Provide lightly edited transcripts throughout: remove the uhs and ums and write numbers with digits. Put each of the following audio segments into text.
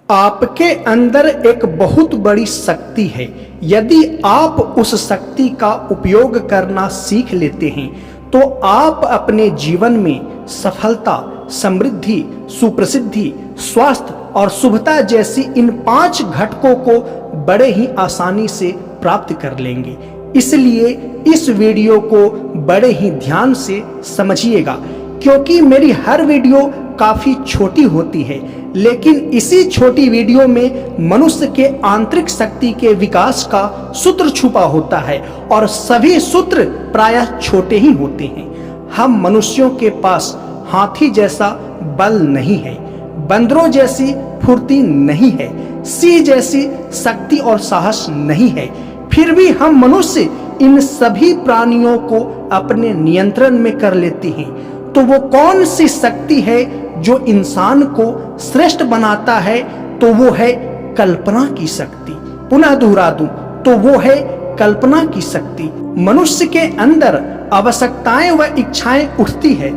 आपके अंदर एक बहुत बड़ी शक्ति है। यदि आप उस शक्ति का उपयोग करना सीख लेते हैं तो आप अपने जीवन में सफलता, समृद्धि, सुप्रसिद्धि, स्वास्थ्य और शुभता जैसी इन 5 घटकों को बड़े ही आसानी से प्राप्त कर लेंगे। इसलिए इस वीडियो को बड़े ही ध्यान से समझिएगा, क्योंकि मेरी हर वीडियो काफी छोटी होती है, लेकिन इसी छोटी वीडियो में मनुष्य के आंतरिक शक्ति के विकास का सूत्र छुपा होता है और सभी सूत्र प्रायः छोटे ही होते हैं। हम मनुष्यों के पास हाथी जैसा बल नहीं है, बंदरों जैसी फुर्ती नहीं है, सिंह जैसी शक्ति और साहस नहीं है, फिर भी हम मनुष्य इन सभी प्राणियों को अपने नियंत्रण में कर लेते हैं। तो वो कौन सी शक्ति है जो इंसान को श्रेष्ठ बनाता है? तो वो है कल्पना की शक्ति। पुनः दोहरा दूं, तो वो है कल्पना की शक्ति। मनुष्य के अंदर आवश्यकताएं व इच्छाएं उठती है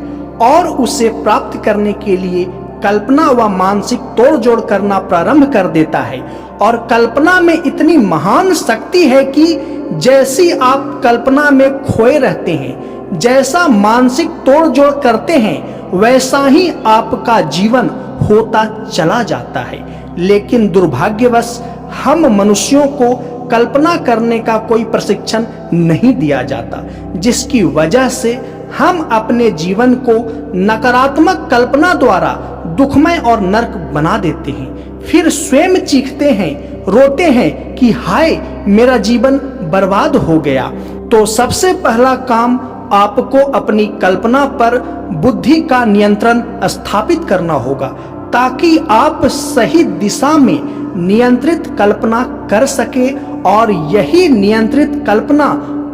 और उसे प्राप्त करने के लिए कल्पना व मानसिक तोड़जोड़ करना प्रारंभ कर देता है। और कल्पना में इतनी महान शक्ति है कि जैसी आप कल्पना में खोए रहते हैं, जैसा मानसिक तोड़जोड़ करते हैं, वैसा ही आपका जीवन होता चला जाता है। लेकिन दुर्भाग्यवश हम मनुष्यों को कल्पना करने का कोई प्रशिक्षण नहीं दिया जाता, जिसकी वजह से हम अपने जीवन को नकारात्मक कल्पना द्वारा दुखमय और नरक बना देते हैं। फिर स्वयं चीखते हैं, रोते हैं कि हाय मेरा जीवन बर्बाद हो गया। तो सबसे पहला काम आपको अपनी कल्पना पर बुद्धि का नियंत्रण स्थापित करना होगा, ताकि आप सही दिशा में नियंत्रित कल्पना कर सके और यही नियंत्रित कल्पना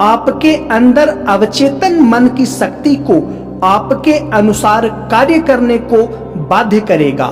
आपके अंदर अवचेतन मन की शक्ति को आपके अनुसार कार्य करने को बाध्य करेगा।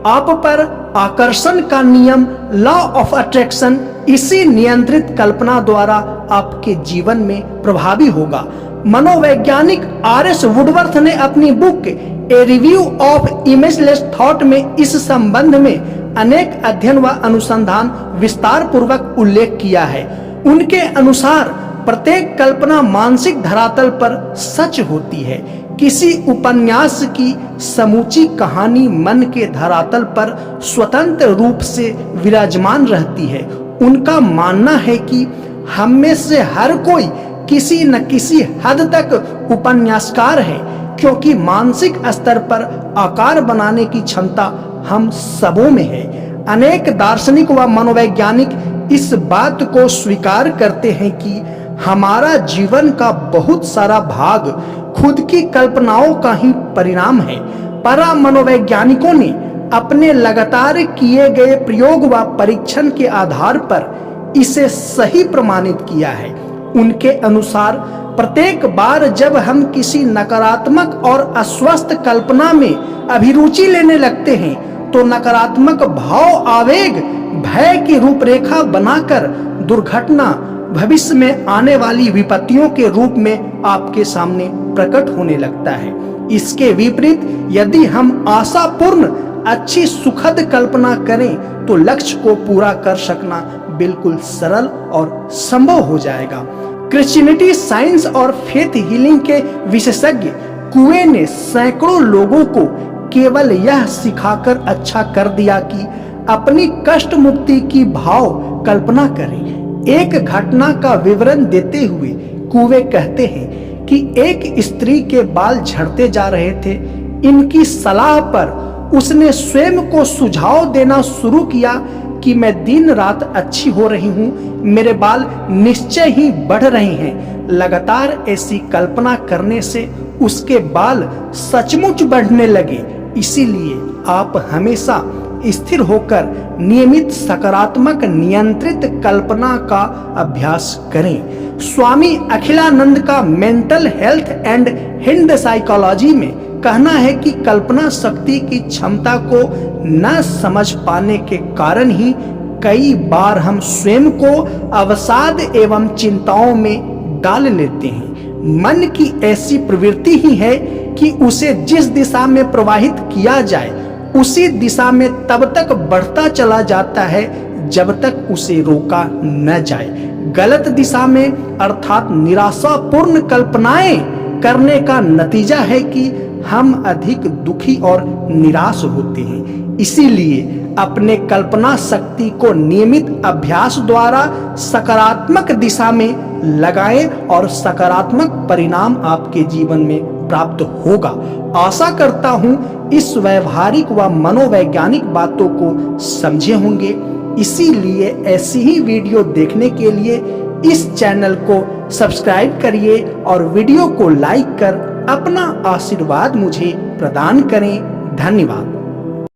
आप पर आकर्षण का नियम, लॉ ऑफ अट्रैक्शन, इसी नियंत्रित कल्पना द्वारा आपके जीवन में प्रभावी होगा। मनोवैज्ञानिक आर.एस. वुडवर्थ ने अपनी book a review of imageless thought में इस संबंध में अनेक अध्ययन व अनुसंधान विस्तार पूर्वक उल्लेख किया है। उनके अनुसार प्रत्येक कल्पना मानसिक धरातल पर सच होती है। किसी उपन्यास की समूची कहानी मन के धरातल पर स्वतंत्र रूप से विराजमान रहती है। उनका मानना है कि हम में से हर कोई किसी न किसी हद तक उपन्यासकार है, क्योंकि मानसिक स्तर पर आकार बनाने की क्षमता हम सबों में है। अनेक दार्शनिक व मनोवैज्ञानिक इस बात को स्वीकार करते हैं कि हमारा जीवन का बहुत सारा भाग खुद की कल्पनाओं का ही परिणाम है। परा मनोवैज्ञानिकों ने अपने लगातार किए गए प्रयोग व परीक्षण के आधार पर इसे सही प्रमाणित किया है। उनके अनुसार प्रत्येक बार जब हम किसी नकारात्मक और अस्वस्थ कल्पना में अभिरुचि लेने लगते हैं, तो नकारात्मक भाव आवेग भय की रूपरेखा बनाकर दुर्घटना, भविष्य में आने वाली विपत्तियों के रूप में आपके सामने प्रकट होने लगता है। इसके विपरीत यदि हम आशापूर्ण अच्छी सुखद कल्पना करें तो लक्ष्य को पूरा कर सकना बिल्कुल सरल और संभव हो जाएगा। क्रिश्चियनिटी, साइंस और फेथ हीलिंग के विशेषज्ञ कुए ने सैकड़ों लोगों को केवल यह सिखाकर अच्छा कर दिया कि अपनी कष्ट मुक्ति की भाव कल्पना करें। एक घटना का विवरण देते हुए कुए कहते हैं कि एक स्त्री के बाल झड़ते जा रहे थे। इनकी सलाह पर उसने स्वयं को सुझाव देना शुरू किया कि मैं दिन रात अच्छी हो रही हूँ, मेरे बाल निश्चय ही बढ़ रहे हैं। लगातार ऐसी कल्पना करने से उसके बाल सचमुच बढ़ने लगे। इसीलिए आप हमेशा स्थिर होकर नियमित सकारात्मक नियंत्रित कल्पना का अभ्यास करें। स्वामी अखिलानंद का mental health and Hind psychology में कहना है कि कल्पना शक्ति की क्षमता को न समझ पाने के कारण ही कई बार हम स्वयं को अवसाद एवं चिंताओं में डाल लेते हैं। मन की ऐसी प्रवृत्ति ही है कि उसे जिस दिशा में प्रवाहित किया जाए उसी दिशा में तब तक बढ़ता चला जाता है जब तक उसे रोका न जाए। गलत दिशा में अर्थात निराशापूर्ण कल्पनाएं करने का नतीजा है कि हम अधिक दुखी और निराश होते हैं। इसीलिए अपने कल्पना शक्ति को नियमित अभ्यास द्वारा सकारात्मक दिशा में लगाएं और सकारात्मक परिणाम आपके जीवन में प्राप्त होगा। आशा करता हूं इस व्यवहारिक व मनोवैज्ञानिक बातों को समझे होंगे। इसीलिए ऐसी ही वीडियो देखने के लिए इस चैनल को सब्सक्राइब करिए और वीडियो को लाइक कर अपना आशीर्वाद मुझे प्रदान करें। धन्यवाद।